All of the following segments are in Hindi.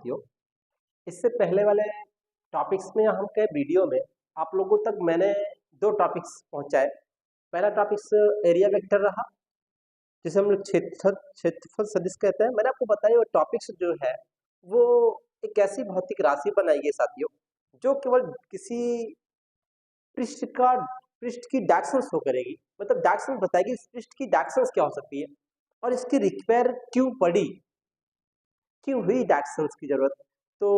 साथियों, इससे पहले वाले टॉपिक्स में हम के वीडियो में आप लोगों तक मैंने दो टॉपिक्स पहुंचाए। पहला टॉपिक्स एरिया वेक्टर रहा, जिसे हम लोग क्षेत्रफल सदिश कहते हैं। मैंने आपको बताया वो टॉपिक्स जो है वो एक ऐसी भौतिक राशि बनाई है साथियों, जो केवल किसी पृष्ठ का पृष्ठ की डायरेक्शंस शो करेगी, मतलब डायरेक्शंस बताएगी इस पृष्ठ की डायरेक्शंस क्या हो सकती है और इसकी रिक्वायर क्यों पड़ी, क्यों हुई डायरेक्शंस की जरूरत। तो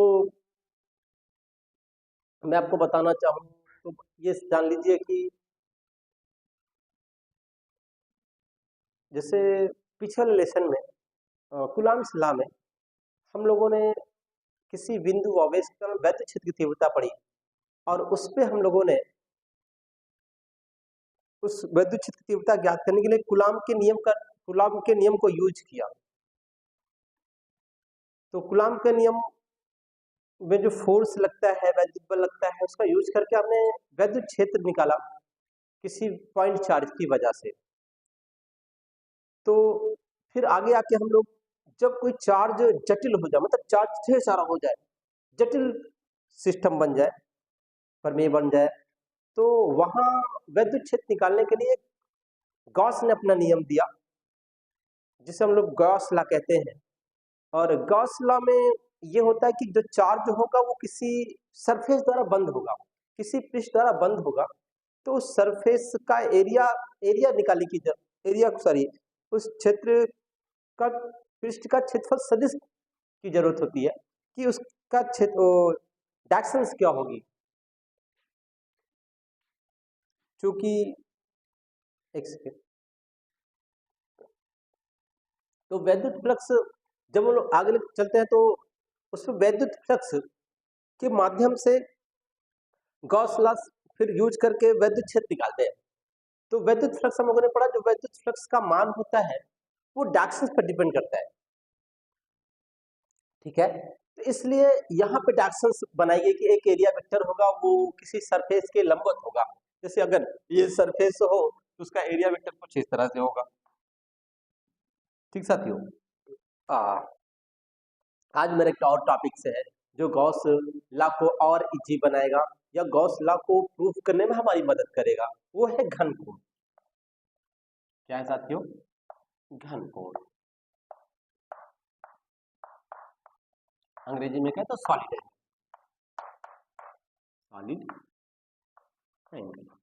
मैं आपको बताना चाहूँ तो ये जान लीजिए कि जैसे पिछले लेसन में कूलॉम्स लॉ में हम लोगों ने किसी बिंदु आवेश का वैद्युत क्षेत्र की तीव्रता पढ़ी और उस पे हम लोगों ने उस वैद्युत क्षेत्र की तीव्रता ज्ञात करने के लिए कूलॉम के नियम को यूज किया। तो कूलॉम के नियम में जो फोर्स लगता है, वैद्युत बल लगता है, उसका यूज करके हमने वैद्युत क्षेत्र निकाला किसी पॉइंट चार्ज की वजह से। तो फिर आगे आके हम लोग जब कोई चार्ज जटिल हो जाए, मतलब चार्ज ढेर सारा हो जाए, जटिल सिस्टम बन जाए, प्रमेय बन जाए, तो वहां वैद्युत क्षेत्र निकालने के लिए गॉस ने अपना नियम दिया, जिसे हम लोग गॉस लॉ कहते हैं। और गॉस लॉ में ये होता है कि जो चार्ज होगा वो किसी सरफेस द्वारा बंद होगा, किसी पृष्ठ द्वारा बंद होगा, तो उस सरफेस का एरिया निकालने की एरिया सॉरी उस क्षेत्र का पृष्ठ का क्षेत्रफल सदिश की जरूरत होती है कि उसका क्षेत्र डायरेक्शंस क्या होगी। चूंकि एक सेकेंड, तो वैद्युत फ्लक्स जब हम लोग आगे चलते हैं तो उसमें वैद्युत फ्लक्स के माध्यम से गॉस लॉ फिर यूज करके वैद्युत क्षेत्र निकालते हैं। तो वैद्युत फ्लक्स हम लोगों ने पढ़ा, जो वैद्युत फ्लक्स का मान होता है वो डायरेक्शंस पर डिपेंड करता है, ठीक है। तो इसलिए यहाँ पे डायरेक्शंस बनाई गई कि एक एरिया वेक्टर होगा वो किसी सरफेस के लंबवत होगा। जैसे अगर ये सरफेस हो तो उसका एरिया वेक्टर कुछ इस तरह से होगा, ठीक साथियों। आज मेरे एक और टॉपिक से है जो गॉस लॉ को और इजी बनाएगा या गॉस लॉ को प्रूफ करने में हमारी मदद करेगा, वो है घन कोण। क्या है साथियों? घन कोण। अंग्रेजी में कहते हैं solid angle, solid angle.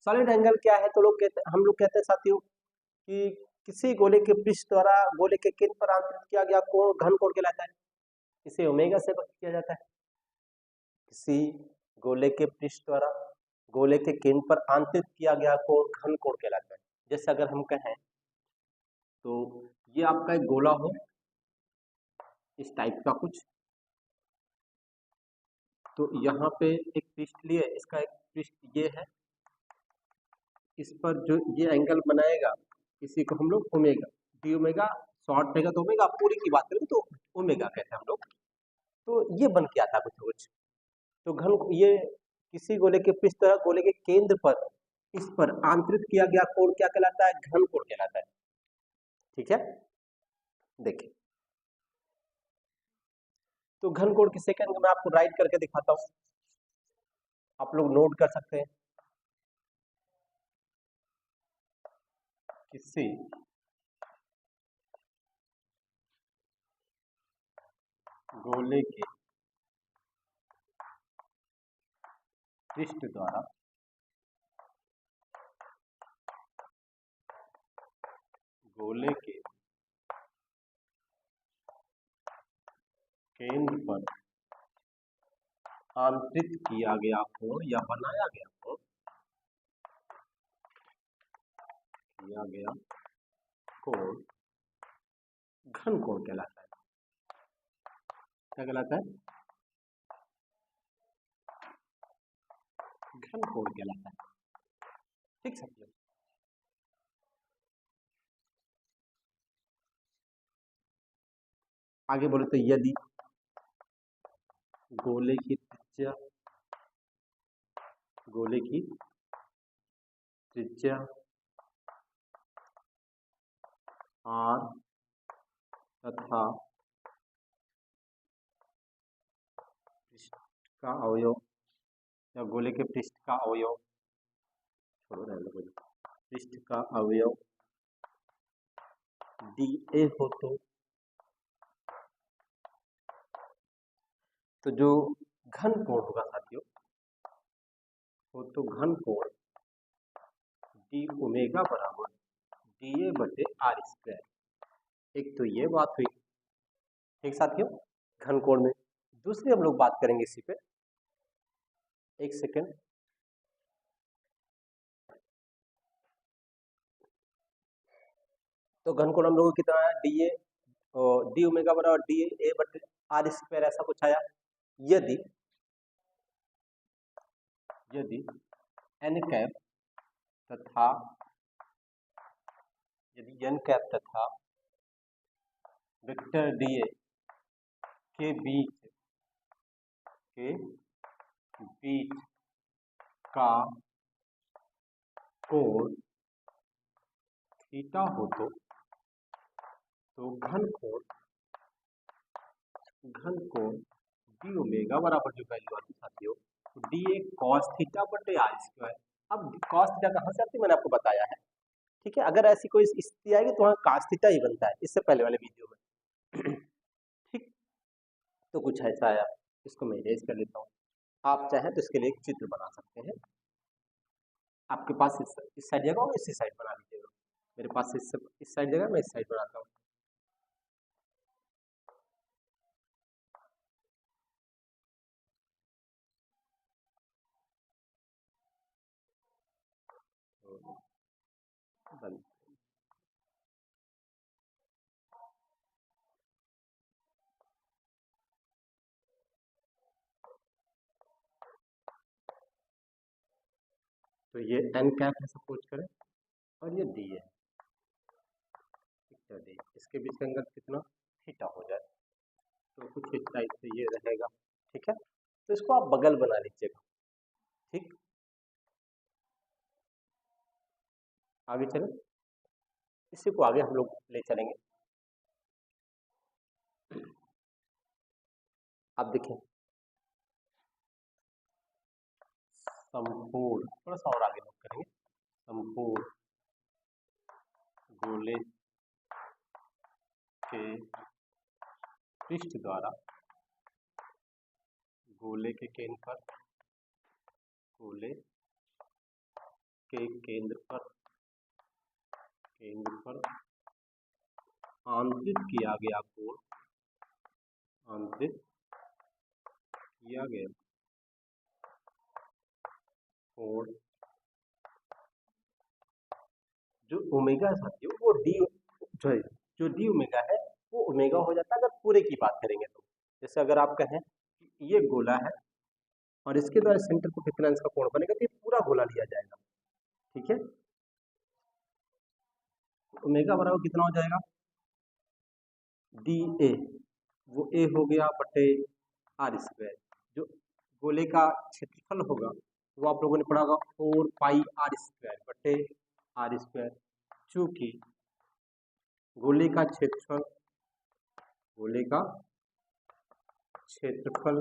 Solid angle क्या है? तो हम लोग कहते हैं साथियों कि किसी गोले के पृष्ठ द्वारा गोले के केंद्र पर आंतरित किया गया कोण घन कोण कहलाता है। इसे ओमेगा से व्यक्त किया जाता है। किसी गोले के पृष्ठ द्वारा गोले के केंद्र पर आंतरित किया गया कोण घन कोण कहलाता है। जैसे अगर हम कहें तो ये आपका एक गोला हो इस टाइप का कुछ, तो यहाँ पे एक पृष्ठ लिए, इसका एक पृष्ठ ये है, इस पर जो ये एंगल बनाएगा इसी को हम लोग ओमेगा, डी ओमेगा शॉर्ट रहेगा तो ओमेगा, पूरी की बात करें तो ओमेगा कहते हैं हम लोग। तो ये बन के आता है कुछ। तो घन ये किसी गोले के पृष्ठ तरह गोले के केंद्र पर इस पर आंतरित किया गया कोण क्या कहलाता है? घन कोण कहलाता है, ठीक है। देखिए, तो घन कोण किसे कहेंगे मैं आपको राइट करके दिखाता हूं, आप लोग नोट कर सकते हैं। किसी गोले के पृष्ठ द्वारा गोले के केंद्र पर आंतरित किया गया कोण या बनाया गया कोण घन कोण कहलाता है। क्या कहलाता है? घन कोण कहलाता है, ठीक समझो। आगे बोले तो यदि गोले की त्रिज्या त्रिज्या r तथा पृष्ठ का अवयव या गोले के पृष्ठ का अवयव, छोड़ो रहने दो, पृष्ठ का अवयव dA हो तो जो घन कोण होगा साथियों, वो तो घन कोण डी ओमेगा बराबर dA बटे r स्क्वायर। एक तो ये बात हुई, ठीक साथियों, घन कोण में। दूसरी हम लोग बात करेंगे इसी पे, एक सेकेंड। तो घन कोण हम लोगों को कितना है, dA डी ओमेगा बराबर dA बटे r स्क्वायर, ऐसा कुछ आया। यदि n कैप तथा वेक्टर dA के बीच का कोण थीटा हो तो घन कोण डी ओमेगा बराबर जो वैल्यू आती साथियों, dA cos थीटा बटे r स्क्वायर। अब cos थीटा कहाँ से आती है, मैंने आपको बताया है, ठीक है। अगर ऐसी कोई स्थिति आएगी तो वहाँ cos थीटा ही बनता है, इससे पहले वाले वीडियो में ठीक। तो कुछ ऐसा आया, इसको मैं इरेज कर लेता हूँ। आप चाहें तो इसके लिए एक चित्र बना सकते हैं। आपके पास इस साइड जगह और इसी साइड बना लीजिएगा। मेरे पास इस साइड जगह, मैं इस साइड बनाता हूँ। तो ये n कैप है सपोज करें, और ये d है, इसके बीच का एंगल कितना, थीटा हो जाए, तो कुछ इस टाइप से ये रहेगा, ठीक है। तो इसको आप बगल बना लीजिएगा, ठीक। आगे चलें, इसी को आगे हम लोग ले चलेंगे। आप देखें, संपूर्ण, थोड़ा सा और आगे नोट करेंगे, संपूर्ण गोले के पृष्ठ द्वारा गोले के केंद्र पर आंतरिक किया गया कोण जो ओमेगा है साथियों, वो जो डी ओमेगा है वो ओमेगा हो जाता है अगर पूरे की बात करेंगे तो। जैसे अगर आप कहें कि ये गोला है और इसके द्वारा सेंटर को कितना इसका कोण बनेगा, तो ये पूरा गोला लिया जाएगा, ठीक है। ओमेगा बराबर कितना हो जाएगा, डी ए, वो ए हो गया बटे आर स्क्वायर। जो गोले का क्षेत्रफल होगा वो आप लोगों ने पढ़ा होगा 4 पाई आर स्क्वायर बटे आर स्क्वायर। चूंकि गोले का क्षेत्रफल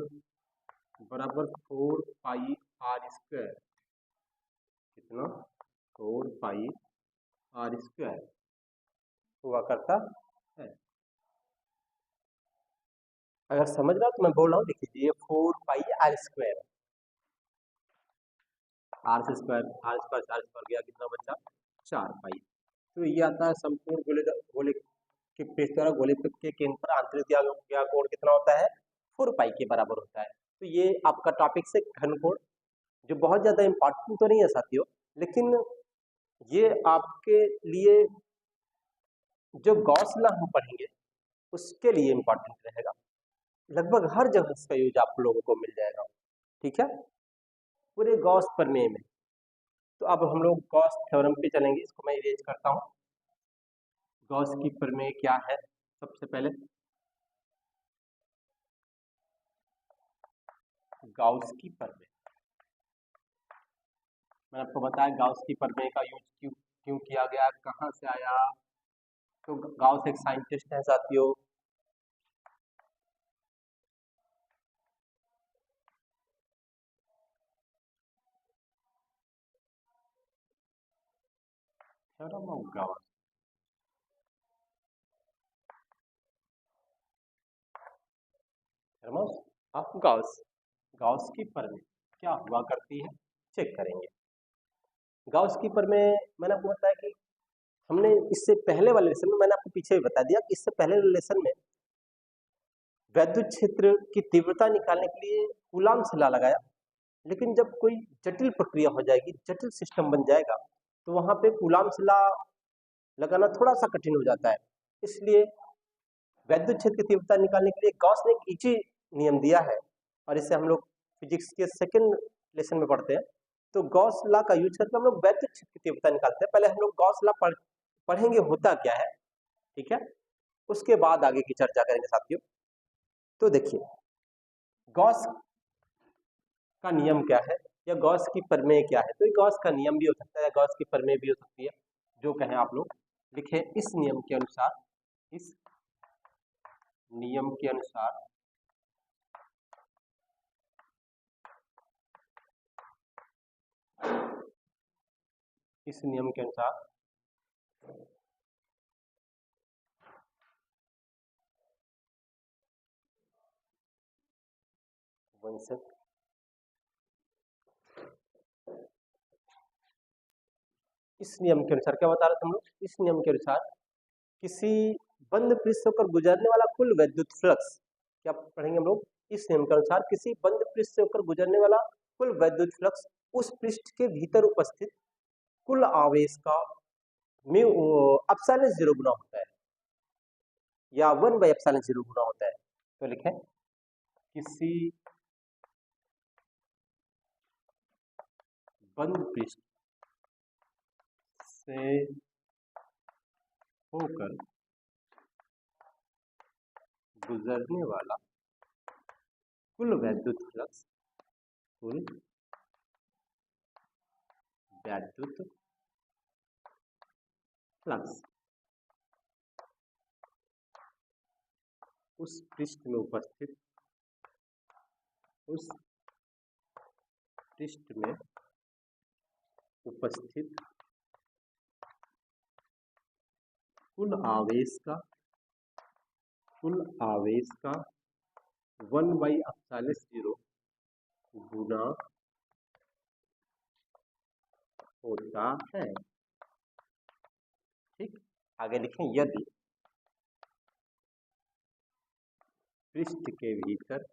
बराबर 4 पाई आर स्क्वायर, कितना, 4 पाई आर स्क्वायर हुआ करता है। अगर समझ रहा हो तो मैं बोल रहा हूँ, लिख लीजिए 4 पाई आर स्क्वायर, आर स्क्वायर गया, कितना बचा, 4 पाई। तो ये आता है संपूर्ण गोले के पृष्ठ द्वारा गोले के केंद्र पर आंतरिक दिया कोण कितना होता है, 4 पाई के बराबर होता है। तो ये आपका टॉपिक से घन कोण, जो बहुत ज्यादा इंपॉर्टेंट तो नहीं है साथियों, लेकिन ये आपके लिए जो गॉस लॉ हम पढ़ेंगे उसके लिए इंपॉर्टेंट रहेगा। लगभग हर जगह इसका यूज आप लोगों को मिल जाएगा, ठीक है, पूरे गॉस प्रमेय में। तो अब हम लोग गॉस थ्योरम पे चलेंगे, इसको मैं इरेज करता हूँ। गॉस की प्रमेय क्या है, सबसे पहले गॉस की प्रमेय, मैंने आपको बताया गाउस की प्रमेय का यूज क्यों क्यों किया गया, कहाँ से आया। तो गाउस एक साइंटिस्ट है साथियों। Theorem of Gauss, theorem of Gauss, Gauss की प्रमेय क्या हुआ करती है, चेक करेंगे। गाउस की प्रमेय मैंने आपको बताया कि हमने इससे पहले वाले लेसन में मैंने आपको पीछे भी बता दिया कि इससे पहले लेसन में वैद्युत क्षेत्र की तीव्रता निकालने के लिए कूलाम्ब से लगाया, लेकिन जब कोई जटिल प्रक्रिया हो जाएगी, जटिल सिस्टम बन जाएगा, तो वहां पे कूलाम्ब से लगाना थोड़ा सा कठिन हो जाता है। इसलिए वैद्युत क्षेत्र की तीव्रता निकालने के लिए गॉस ने एक इजी नियम दिया है, और इसे हम लोग फिजिक्स के सेकेंड लेसन में पढ़ते हैं। तो गॉस लॉ का यूज करके हम लोग वैद्युत क्षेत्र की तीव्रता निकालते हैं। पहले हम लोग गॉस लॉ पढ़ेंगे होता क्या है, ठीक है, उसके बाद आगे की चर्चा करेंगे साथियों। तो देखिए गॉस का नियम क्या है या गॉस की प्रमेय क्या है। तो ये गॉस का नियम भी हो सकता है, गॉस की प्रमेय भी हो सकती है, जो कहें आप लोग लिखें। इस नियम के अनुसार, इस नियम के अनुसार इस नियम के अनुसार इस नियम के अनुसार क्या बता रहे थे हम लोग, इस नियम के अनुसार किसी बंद पृष्ठ होकर गुजरने वाला कुल वैद्युत फ्लक्स, क्या पढ़ेंगे हम लोग, इस नियम के अनुसार किसी बंद पृष्ठ से होकर गुजरने वाला कुल वैद्युत फ्लक्स उस पृष्ठ के भीतर उपस्थित कुल आवेश का म्यू एप्सिलॉन 0 गुना होता है, या 1/ε0 गुना होता है। तो लिखें किसी बंद पृष्ठ से होकर गुजरने वाला कुल वैद्युत फ्लक्स, कुल वैद्युत फ्लक्स उस पृष्ठ में उपस्थित, उस पृष्ठ में उपस्थित कुल आवेश का 1/ε0 गुना होता है। ठीक, आगे लिखें यदि पृष्ठ के भीतर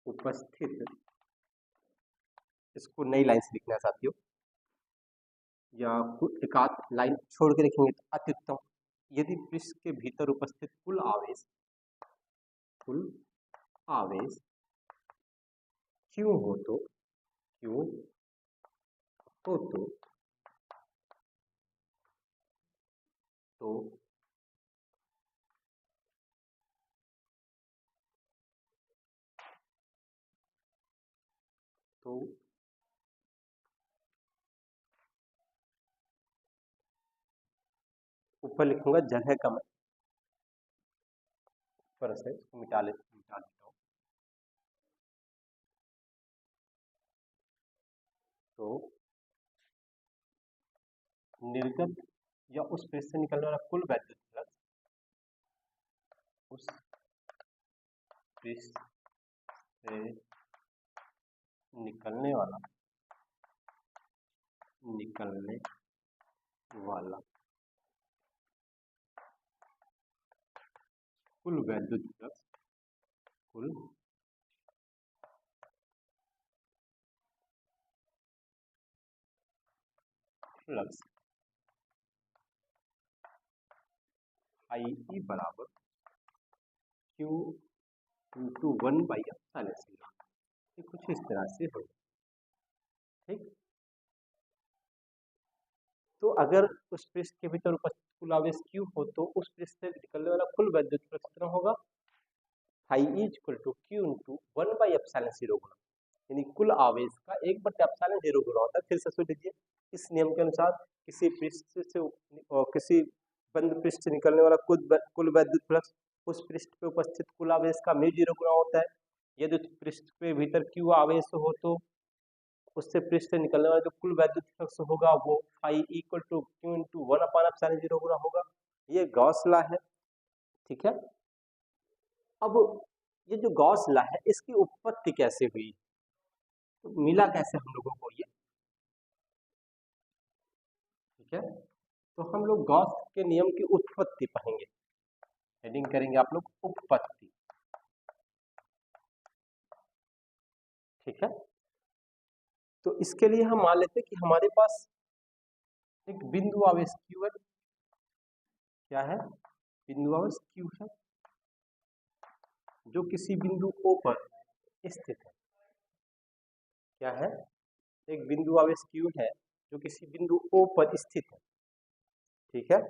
उपस्थित, इसको नई लाइन से लिखना है साथियों, या एक आध लाइन छोड़ के लिखेंगे तो अति उत्तम। यदि पृष्ठ के भीतर उपस्थित कुल आवेश क्यों हो तो ऊपर लिखूंगा, जगह कम है, ऊपर से इसको मिटा लेता हूँ। तो निर्गत या उस पृष्ठ से निकलने वाला कुल वैद्युत फ्लक्स, उस पृष्ठ से निकलने वाला कुल वैद्युत फ्लक्स आई ई बराबर क्यू इंटू 1/ε0, ये कुछ इस तरह से हो। ठीक, तो अगर उस पृष्ठ के भीतर उपस्थित कुल आवेश क्यू हो तो उस पृष्ठ से निकलने वाला कुल वैद्युत फ्लक्स कितना होगा, phi is equal to Q into 1/एप्सिलॉन 0 गुना, यानी कुल आवेश का 1/एप्सिलॉन 0 गुना होता है। फिर से सुन लीजिए, इस नियम के अनुसार किसी पृष्ठ से किसी बंद पृष्ठ से निकलने वाला कुल वैद्युत फ्लक्स उस पृष्ठ पे उपस्थित कुल आवेश का μ0 गुना होता है। यदि उस पृष्ठ पे भीतर Q आवेश हो तो उससे पृष्ठ से निकलने वाला जो कुल वैद्युत फ्लक्स होगा वो phi equal to Q into 1/एप्सिलॉन 0 गुना होगा। ये गॉस लॉ है, ठीक है। अब ये जो गॉस लॉ है इसकी उत्पत्ति कैसे हुई, तो मिला कैसे हम लोगों को ये, ठीक है। तो हम लोग गॉस के नियम की उत्पत्ति पढ़ेंगे, हेडिंग करेंगे आप लोग उत्पत्ति, ठीक है। तो इसके लिए हम मान लेते हैं कि हमारे पास एक बिंदु आवेश Q है, क्या है, बिंदु आवेश Q है जो किसी बिंदु O पर स्थित है। क्या है, एक बिंदु आवेश Q है जो किसी बिंदु O पर स्थित है, ठीक है।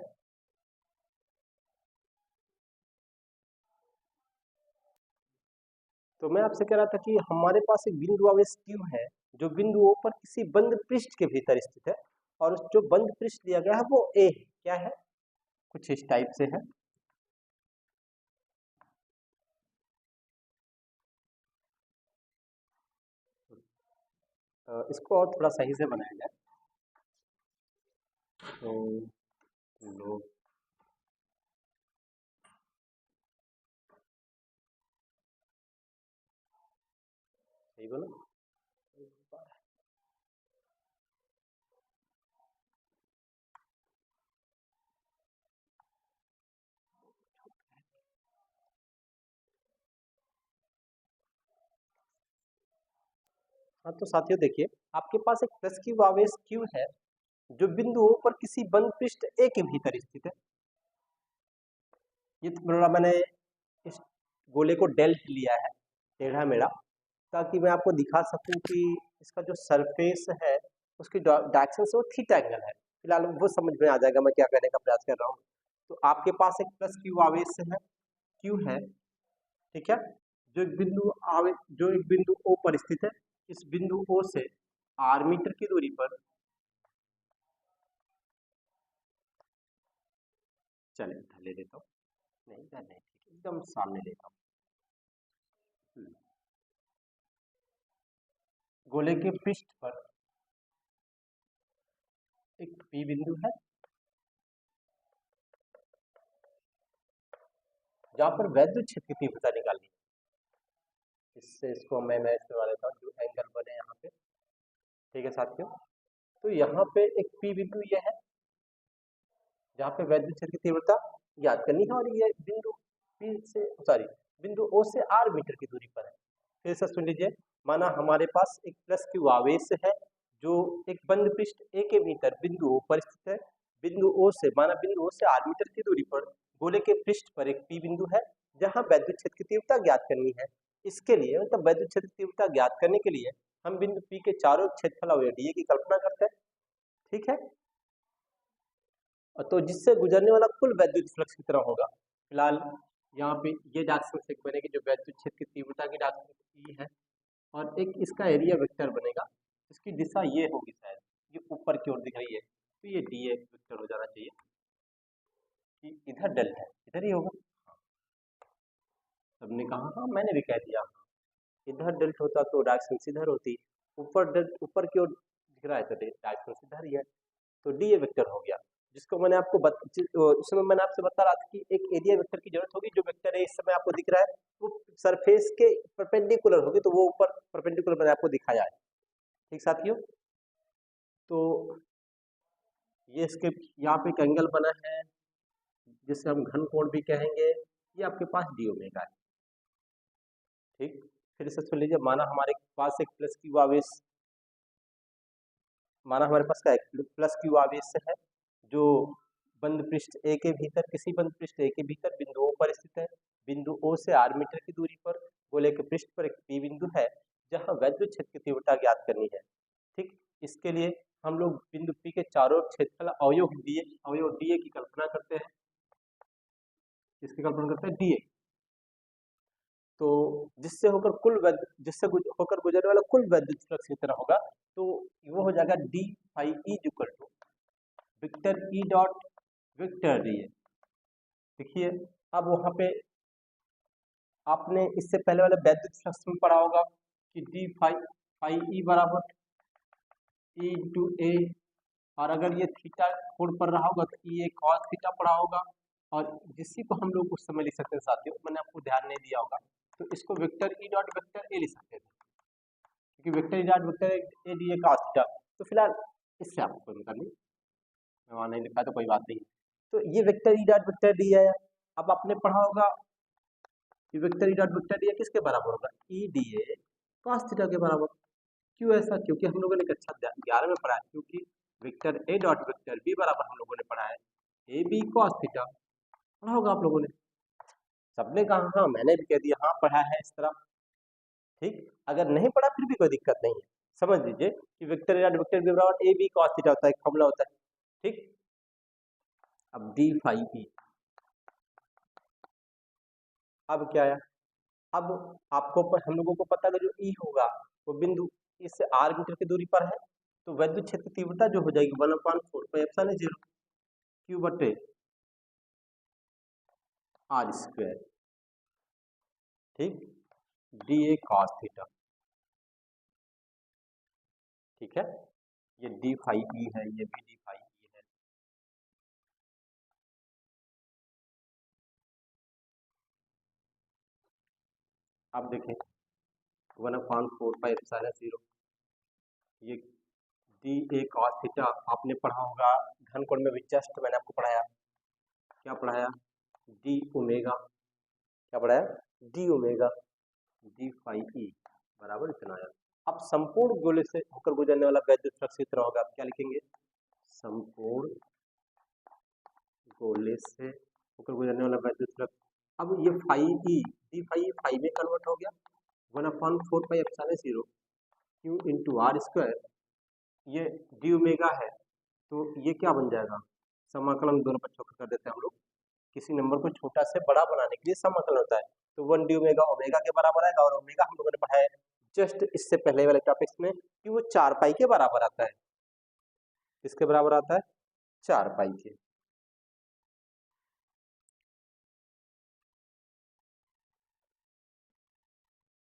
तो मैं आपसे कह रहा था कि हमारे पास एक बिंदु आवेश Q है जो बिंदु O पर किसी बंद पृष्ठ के भीतर स्थित है, और उस जो बंद पृष्ठ दिया गया है वो A है। क्या है, कुछ इस टाइप से है। इसको और थोड़ा सही से बनाया जाए तो लोग सही बोला। हाँ तो साथियों देखिए, आपके पास एक प्लस Q आवेश Q है जो बिंदु O पर किसी बंद पृष्ठ A के भीतर स्थित है। ये थोड़ा मैंने इस गोले को डेल्ट लिया है, टेढ़ा मेढ़ा, ताकि मैं आपको दिखा सकूं कि इसका जो सरफेस है उसकी डायरेक्शन से वो थीटा एंगल है। फिलहाल वो समझ में आ जाएगा मैं क्या कहने का प्रयास कर रहा हूँ। तो आपके पास एक प्लस Q आवेश है, Q है, ठीक है, जो एक बिंदु O पर स्थित है। इस बिंदु O से r मीटर की दूरी पर, चले इधर ले लेता हूँ, नहीं इधर नहीं, ठीक एकदम सामने लेता हूँ। गोले के पृष्ठ पर एक P बिंदु है जहां पर वैद्युत क्षेत्र की तीव्रता निकालनी है। इससे इसको मैं मैच करवा लेता हूँ, जो एंगल बने यहाँ पे, ठीक है साथियों। तो यहाँ पे एक P बिंदु ये है जहाँ पे वैद्युत क्षेत्र की तीव्रता ज्ञात करनी है, और ये बिंदु बिंदु O से r मीटर की दूरी पर है। फिर से सुन लीजिए, माना हमारे पास एक प्लस Q आवेश है जो एक बंद पृष्ठ A के भीतर बिंदु O पर स्थित है। बिंदु O से r मीटर की दूरी पर गोले के पृष्ठ पर एक P बिंदु है जहाँ वैद्युत क्षेत्र की तीव्रता ज्ञात करनी है। इसके लिए मतलब वैद्युत क्षेत्र की तीव्रता ज्ञात करने के लिए हम बिंदु P के चारों क्षेत्रफल अवयव dA की कल्पना करते हैं, ठीक है। तो जिससे गुजरने वाला कुल वैद्युत फ्लक्स कितना होगा। फिलहाल यहाँ पे ये डायरेक्शन बनेगी जो वैद्युत क्षेत्र की तीव्रता की डायरेक्शन है, और एक इसका एरिया वेक्टर बनेगा इसकी दिशा ये होगी, शायद ये ऊपर की ओर दिख रही है, तो ये dA वेक्टर हो जाना चाहिए कि इधर डेल्ट है, इधर ही होगा। सबने कहा हाँ, मैंने भी कह दिया, इधर डेल्ट होता तो डायरेक्शन इधर होती, ऊपर डेल्ट ऊपर की ओर दिख रहा है तो डायरेक्शन इधर ही है, तो dA वेक्टर हो गया। जिसको मैंने आपको उस समय मैंने आपसे बता रहा था कि एक एरिया वेक्टर की जरूरत होगी। जो वेक्टर है इस समय आपको दिख रहा है वो सरफेस के परपेंडिकुलर होगी, तो वो ऊपर परपेंडिकुलर मैंने आपको दिखाया है, ठीक साथियों। तो ये इसके यहाँ पे एक एंगल बना है जिसे हम घन कोण भी कहेंगे, ये आपके पास डी ओमेगा है, ठीक। फिर से सुन लीजिए, माना हमारे पास एक प्लस क्यू आवेश, माना हमारे पास का एक प्लस क्यू आवेश है जो बंद पृष्ठ A के भीतर किसी बंद पृष्ठ A के भीतर बिंदु O पर स्थित है। बिंदु O से r मीटर की दूरी पर गोले के पृष्ठ पर एक P बिंदु है जहां वैद्युत क्षेत्र की तीव्रता ज्ञात करनी है, ठीक। इसके लिए हम लोग बिंदु P के चारों क्षेत्रफल अवयव dA की कल्पना करते हैं। इसकी कल्पना करते हैं dA। तो जिससे होकर गुजरने वाला कुल वैद्युत फ्लक्स कितना होगा, तो वो हो जाएगा D phi E equal to vector E dot vector D. देखिए अब वहां पे आपने इससे पहले वाले वैद्युत फ्लक्स में पढ़ा होगा कि डी फाई फाई ई बराबर ई इंटू ए, और अगर ये थीटा कोण पर रहा होगा तो ये कॉस थीटा पड़ा होगा, और जिसी को हम लोग उस समय लिख सकते हैं साथियों, मैंने आपको ध्यान नहीं दिया होगा, तो इसको vector E dot vector A लिख सकते थे, क्योंकि vector E dot vector A D A cos theta. तो फिलहाल इससे आपको कोई मतलब नहीं, मैं वहाँ नहीं लिखा तो कोई बात नहीं। तो ये vector E dot vector D है। अब आपने पढ़ा होगा कि vector E dot vector D किसके बराबर होगा, E D A cos theta के बराबर। क्यों ऐसा, क्योंकि हम लोगों ने कक्षा 11 में पढ़ा है, क्योंकि vector A dot vector B बराबर हम लोगों ने पढ़ा है ए बी कॉस थीटा, पढ़ा होगा आप लोगों ने, सबने कहा हाँ, मैंने भी कह दिया हाँ पढ़ा है इस तरह। ठीक, अगर नहीं पढ़ा फिर भी कोई दिक्कत नहीं है, समझ लीजिए कि vector A dot vector B बराबर ए बी कॉस थीटा होता है, एक फॉर्मूला होता है। ठीक, अब डी फाई ई, अब क्या आया, अब आपको हम लोगों को पता है जो ई होगा वो बिंदु इससे आर मीटर की दूरी पर है, तो वैद्युत क्षेत्र तीव्रता जो हो जाएगी 1/4πε0 क्यू बटे आर स्क्वायर। ठीक, डी ए कॉस थीटा। ठीक है, ये डी फाई ई है, ये भी डी फाई ई है। अब देखें 1/4πε0, ये डी ए कॉस थीटा आपने पढ़ा होगा घन कोण में भी, जस्ट मैंने आपको पढ़ाया, क्या पढ़ाया, डी ओमेगा, क्या पढ़ाया, D omega D phi E बराबर इतना आया। अब संपूर्ण गोले से होकर गुजरने वाला वैद्युत फ्लक्स कितना होगा, आप क्या लिखेंगे, संपूर्ण गोले से होकर गुजरने वाला वैद्युत फ्लक्स। अब ये phi E, D phi phi में कन्वर्ट हो गया 1/4πε0 क्यू इंटू आर स्क्वायर, ये डी ओमेगा है, तो ये क्या बन जाएगा, समाकलन दोनों पक्षों का कर देते हैं हम लोग, किसी नंबर को छोटा से बड़ा बनाने के लिए समाकलन होता है, तो 1 डी ओमेगा ओमेगा के बराबर आएगा, और ओमेगा हम लोगों ने पढ़ा है जस्ट इससे पहले वाले टॉपिक्स में कि वो 4 पाई के बराबर आता है। किसके बराबर आता है, 4 पाई के।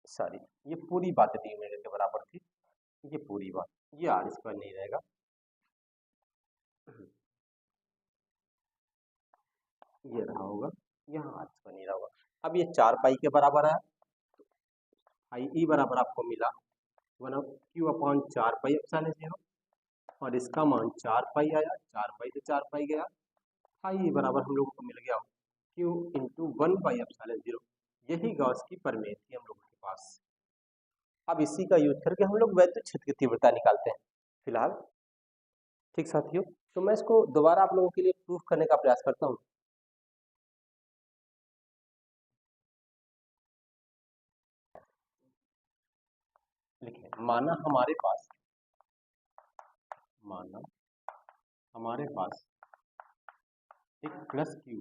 सॉरी, ये पूरी बात डी ओमेगा के बराबर थी, ये पूरी बात, ये आर स्क्वायर नहीं रहेगा, ये रहा होगा, यहाँ आर स्क्वायर नहीं रहा होगा। अब ये 4 पाई के बराबर है, आई ई बराबर आपको मिला 1/q/4πε0, और इसका मान 4 पाई आया, 4 पाई से 4 पाई गया, आई बराबर हम लोगों को मिल गया q इंटू 1/ε0। यही गॉस की प्रमेय थी हम लोगों के पास। अब इसी का यूज करके हम लोग वैद्युत क्षेत्र की तीव्रता निकालते हैं फिलहाल। ठीक साथियों, तो मैं इसको दोबारा आप लोगों के लिए प्रूफ करने का प्रयास करता हूँ। लिखें, माना हमारे पास एक प्लस क्यू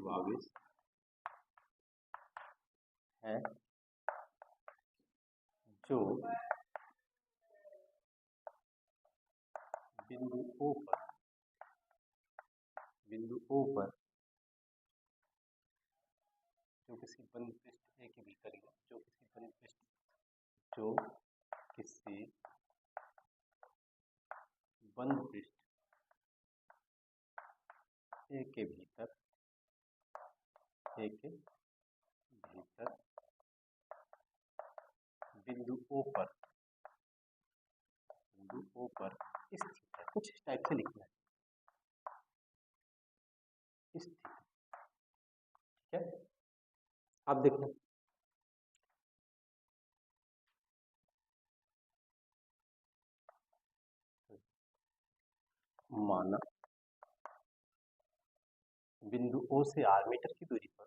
आवेश है जो बिंदु O पर जो किसी बंद पृष्ठ ए के भीतर है, जो किसी बंद पृष्ठ ए के भीतर बिंदु O पर स्थित है, कुछ इस टाइप से लिखना है, स्थित। ठीक है, अब देखो माना बिंदु O से आर मीटर की दूरी पर,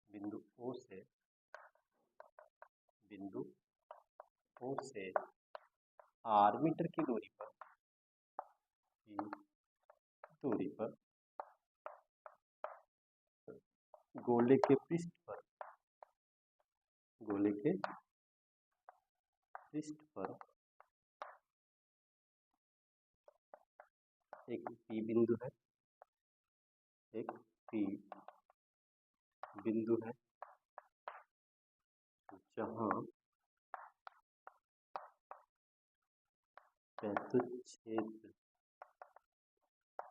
बिंदु O से आर मीटर की दूरी पर गोले के पृष्ठ पर एक P बिंदु है, जहां वैद्युत क्षेत्र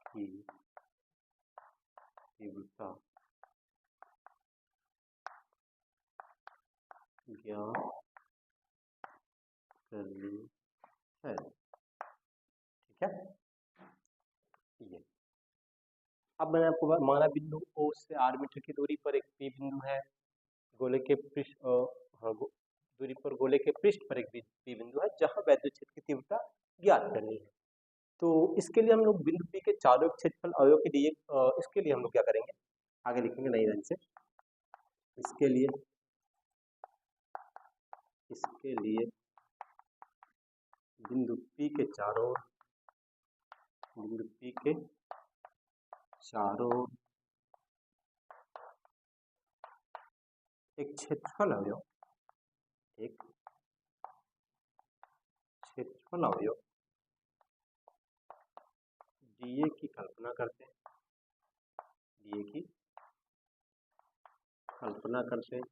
की तीव्रता ज्ञात करनी है। ठीक है, ये अब मैंने आपको माना बिंदु O से R मीटर की दूरी पर एक P बिंदु है, गोले के पृष्ठ दूरी पर गोले के पृष्ठ पर एक P बिंदु है जहां वैद्युत क्षेत्र की तीव्रता ज्ञात करनी है। तो इसके लिए हम लोग बिंदु P के चारों क्षेत्रफल अवयव के लिए इसके लिए हम लोग क्या करेंगे, आगे लिखेंगे नई लाइन से। इसके लिए बिंदु P के चारों एक क्षेत्रफल अवयव dA की कल्पना करते हैं,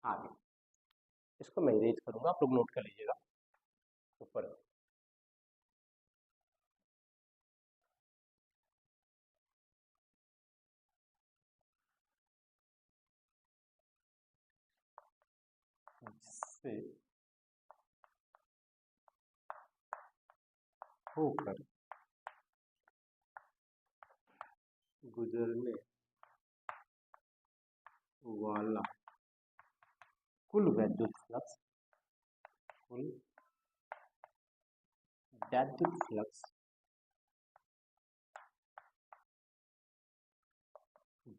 आगे इसको मैं इरेज करूंगा, आप लोग नोट कर लीजिएगा ऊपर। जिससे होकर गुजरने वाला कुल वैद्युत फ्लक्स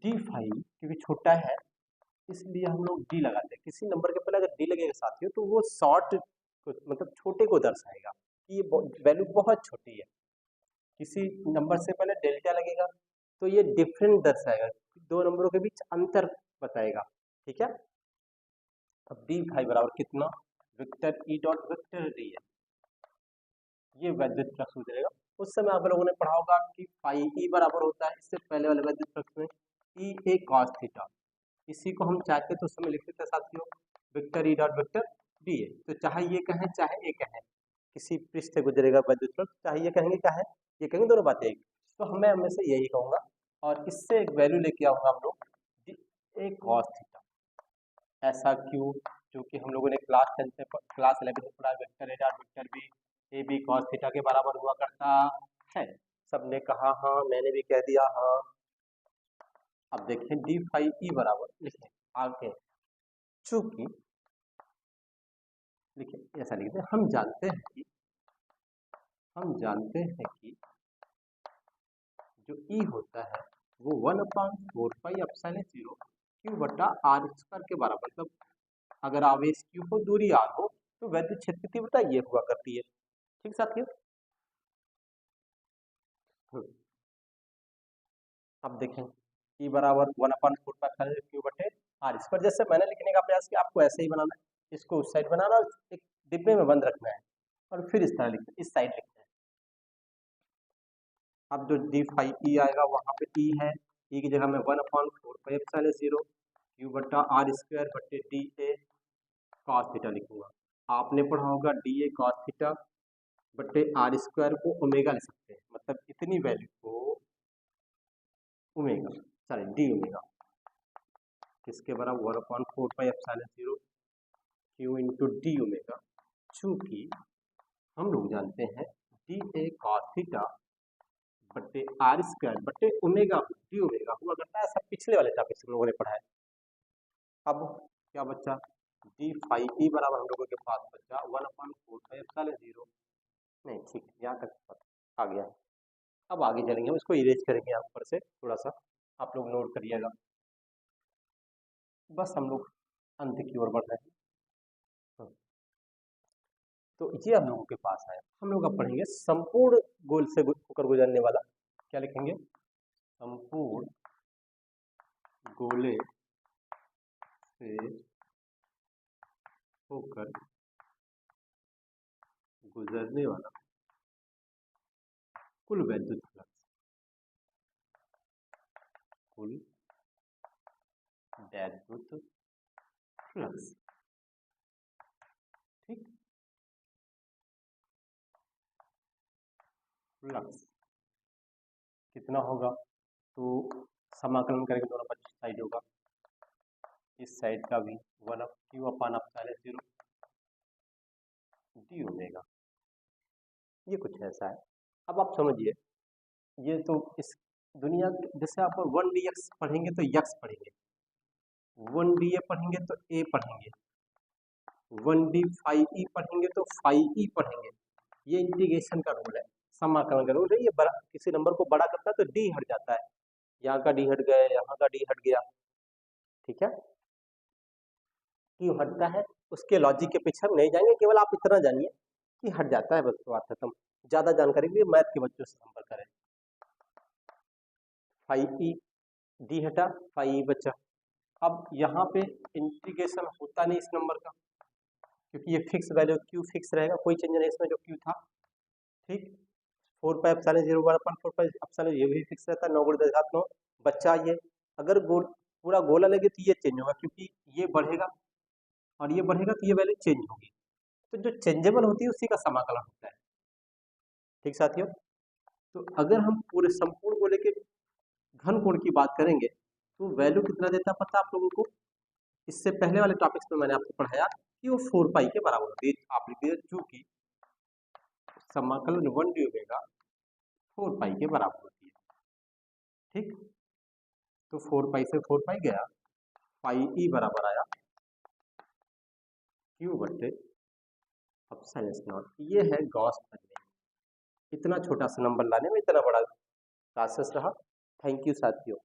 डी फाई, क्योंकि छोटा है इसलिए हम लोग डी लगाते हैं। किसी नंबर के पहले अगर डी लगेगा साथियों तो वो शॉर्ट मतलब छोटे को दर्शाएगा कि ये वैल्यू बहुत छोटी है। किसी नंबर से पहले डेल्टा लगेगा तो ये डिफरेंट दर्शाएगा, दो नंबरों के बीच अंतर बताएगा। ठीक है, अब डी फाई बराबर कितना, vector E dot vector D है, ये वैद्युत फ्लक्स गुजरेगा। उस समय आप लोगों ने पढ़ा होगा कि फाई ई बराबर होता है, इससे पहले वाले वैद्युत फ्लक्स में ई ए कॉस थीटा, इसी को हम चाहते तो उस समय लिख सकते साथियों vector E dot vector D है। तो चाहे ये कहें चाहे ये कहें, किसी पृष्ठ से गुजरेगा वैद्युत फ्लक्स, चाहे ये कहेंगे चाहे ये कहेंगे, दोनों बातें एक। तो मैं हमेशा यही कहूंगा और इससे एक वैल्यू लेके आऊंगा हम लोग डी ए कॉस थीटा। ऐसा क्यों, क्योंकि हम लोगों ने क्लास 11 में पढ़ा vector A dot vector B A B cos theta के बराबर हुआ करता है। सबने कहा हाँ, मैंने भी कह दिया हाँ। अब देखें डी फाई ई बराबर लिखें आगे, चूंकि लिखें ऐसा लिखते हैं, हम जानते हैं कि जो ई होता है वो 1/4πε0 क्यू बटा आर स्क्वायर के बराबर, मतलब अगर आवेश क्यू हो दूरी आर हो तो वैद्युत क्षेत्र की तीव्रता ये हुआ करती है। ठीक साथियों, अब देखें ई बराबर 1/4π क्यू बटे आर स्क्वायर। जैसे मैंने लिखने का प्रयास किया, आपको ऐसे ही बनाना है, इसको उस साइड बनाना, एक डिब्बे में बंद रखना है और फिर इस तरह लिखना, इस साइड लिखना है। अब जो डी फाई ई आएगा वहां पे ई है, ई की जगह में 1/4πε0 क्यू बटा आर स्क्वायर बटे डी ए कॉस थीटा लिखूंगा। आपने पढ़ा होगा डी ए कॉस थीटा बटे आर स्क्वायर को ओमेगा लिख सकते हैं, मतलब इतनी वैल्यू को ओमेगा, सॉरी डी ओमेगा, किसके बराबर 1/4πε0 क्यू इंटू डी ओमेगा। चूंकि हम लोग जानते हैं डी ए कॉस थीटा बटे आर स्क्वायर बटे ओमेगा डी ओमेगा हुआ करता है, सब पिछले वाले टॉपिक से हम लोगों ने पढ़ा है। अब क्या बच्चा, डी फाई ई बराबर हम लोगों के पास बचा 1/4πε0, नहीं ठीक है, यहाँ तक आ गया है। अब आगे चलेंगे, हम इसको इरेज करेंगे यहाँ पर से, थोड़ा सा आप लोग नोट करिएगा। बस हम लोग अंत की ओर बढ़ रहे हैं। तो ये हम लोगों के पास है। हम लोग अब पढ़ेंगे संपूर्ण गोल से होकर गुजरने वाला। क्या लिखेंगे? संपूर्ण गोले से होकर गुजरने वाला कुल वैद्युत फ्लक्स, कुल वैद्युत फ्लक्स। ठीक, फ्लक्स कितना होगा? तो समाकलन करेंगे दोनों पक्ष साइड होगा, इस साइड का भी 1/q/0 डी ओमेगा। ये कुछ ऐसा है। अब आप समझिए, ये तो इस दुनिया जैसे आप 1dx पढ़ेंगे तो यक्स पढ़ेंगे, 1da पढ़ेंगे तो ए पढ़ेंगे, 1d फाई ई पढ़ेंगे तो फाई ई पढ़ेंगे। ये इंटीग्रेशन का रूल है, समाकलन का रूल है। ये बड़ा किसी नंबर को बड़ा करता है तो डी हट जाता है, यहाँ का डी हट गया, यहाँ का डी हट गया। ठीक है, क्यों हटता है उसके लॉजिक के पीछे हम नहीं जाएंगे, केवल आप इतना जानिए कि हट जाता है, बस तो बात खत्म। ज्यादा जानकारी के लिए मैथ के बच्चों से संपर्क करें। फाई ई डी हटा, फाई ई बचा। अब यहाँ पे इंटीग्रेशन होता नहीं इस नंबर का, क्योंकि ये फिक्स वैल्यू क्यू फिक्स रहेगा, कोई चेंज नहीं इसमें जो क्यू था। ठीक, 4πε0/4πε ये भी फिक्स रहता है, 9 × 10⁻9 बच्चा। ये अगर पूरा गोला लगे तो ये चेंज होगा, क्योंकि ये बढ़ेगा और ये बढ़ेगा तो ये वैल्यू चेंज होगी। तो जो चेंजेबल होती है उसी का समाकलन होता है। ठीक साथियों, तो अगर हम पूरे संपूर्ण गोले के घन कोण की बात करेंगे तो वैल्यू कितना देता है पता है आप लोगों को? इससे पहले वाले टॉपिक्स में मैंने आपको पढ़ाया कि वो 4π के बराबर होती है। आप लिख दीजिए चूंकि समाकलन 1d ओमेगा 4π के बराबर होती है। ठीक, तो 4π से 4π गया, फाई ई बराबर आया q/ε0। ये है गॉस थ्योरम। इतना छोटा सा नंबर लाने में इतना बड़ा प्रोसेस रहा। थैंक यू साथियों।